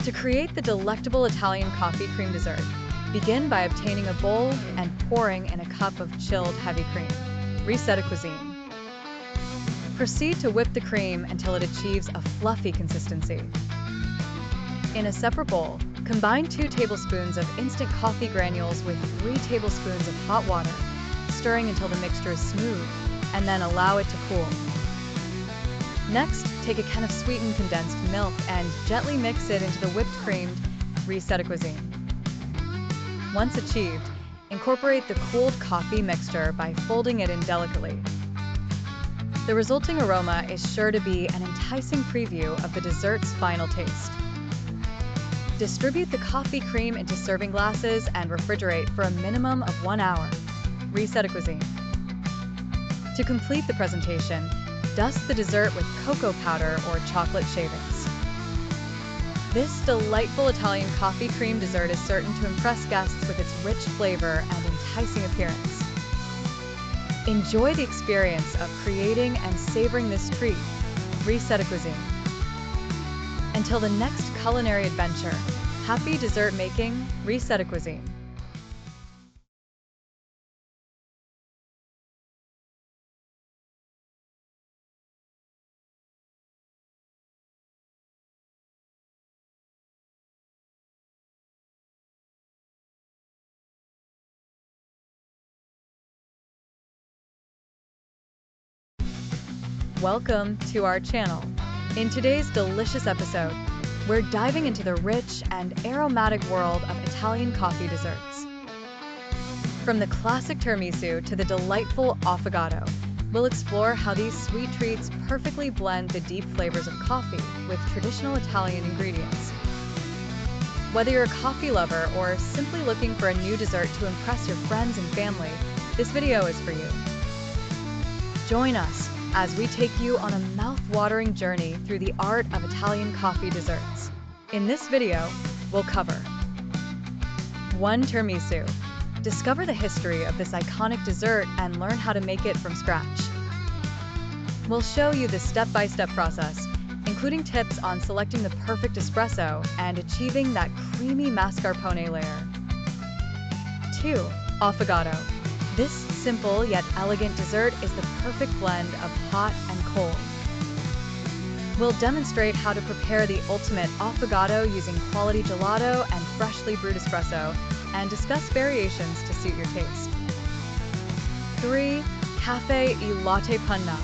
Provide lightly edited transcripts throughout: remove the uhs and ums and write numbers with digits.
To create the delectable Italian coffee cream dessert, begin by obtaining a bowl and pouring in a cup of chilled heavy cream. Reset a cuisine. Proceed to whip the cream until it achieves a fluffy consistency. In a separate bowl, combine 2 tablespoons of instant coffee granules with 3 tablespoons of hot water, stirring until the mixture is smooth, and then allow it to cool. Next, take a can of sweetened condensed milk and gently mix it into the whipped cream. Reset a cuisine. Once achieved, incorporate the cooled coffee mixture by folding it in delicately. The resulting aroma is sure to be an enticing preview of the dessert's final taste. Distribute the coffee cream into serving glasses and refrigerate for a minimum of 1 hour. Reset a cuisine. To complete the presentation, dust the dessert with cocoa powder or chocolate shavings. This delightful Italian coffee cream dessert is certain to impress guests with its rich flavor and enticing appearance. Enjoy the experience of creating and savoring this treat. Reset a cuisine. Until the next culinary adventure, happy dessert making. Reset a cuisine. Welcome to our channel. In today's delicious episode, we're diving into the rich and aromatic world of Italian coffee desserts. From the classic tiramisu to the delightful affogato, we'll explore how these sweet treats perfectly blend the deep flavors of coffee with traditional Italian ingredients. Whether you're a coffee lover or simply looking for a new dessert to impress your friends and family, this video is for you. Join us as we take you on a mouth-watering journey through the art of Italian coffee desserts. In this video, we'll cover 1. Tiramisu. Discover the history of this iconic dessert and learn how to make it from scratch. We'll show you the step-by-step process, including tips on selecting the perfect espresso and achieving that creamy mascarpone layer. 2. Affogato. This simple yet elegant dessert is the perfect blend of hot and cold. We'll demonstrate how to prepare the ultimate affogato using quality gelato and freshly brewed espresso, and discuss variations to suit your taste. 3. Caffè e latte panna.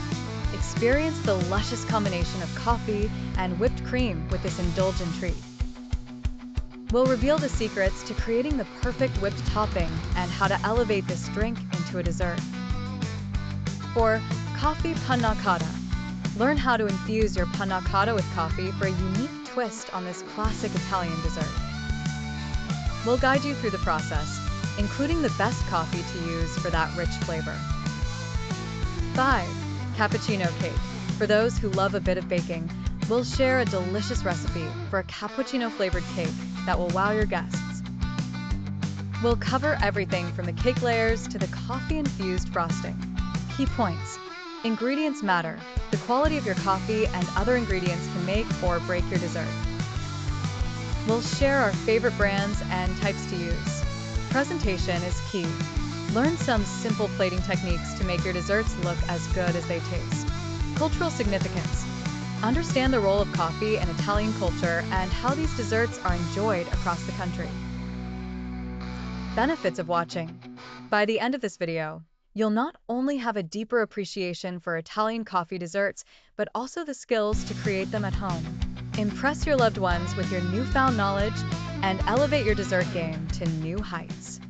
Experience the luscious combination of coffee and whipped cream with this indulgent treat. We'll reveal the secrets to creating the perfect whipped topping and how to elevate this drink into a dessert. 4. Coffee panna cotta. Learn how to infuse your panna cotta with coffee for a unique twist on this classic Italian dessert. We'll guide you through the process, including the best coffee to use for that rich flavor. 5. Cappuccino cake. For those who love a bit of baking, we'll share a delicious recipe for a cappuccino-flavored cake that will wow your guests. We'll cover everything from the cake layers to the coffee-infused frosting. Key points. Ingredients matter. The quality of your coffee and other ingredients can make or break your dessert. We'll share our favorite brands and types to use. Presentation is key. Learn some simple plating techniques to make your desserts look as good as they taste. Cultural significance. Understand the role of coffee in Italian culture and how these desserts are enjoyed across the country. Benefits of watching. By the end of this video, you'll not only have a deeper appreciation for Italian coffee desserts, but also the skills to create them at home. Impress your loved ones with your newfound knowledge and elevate your dessert game to new heights.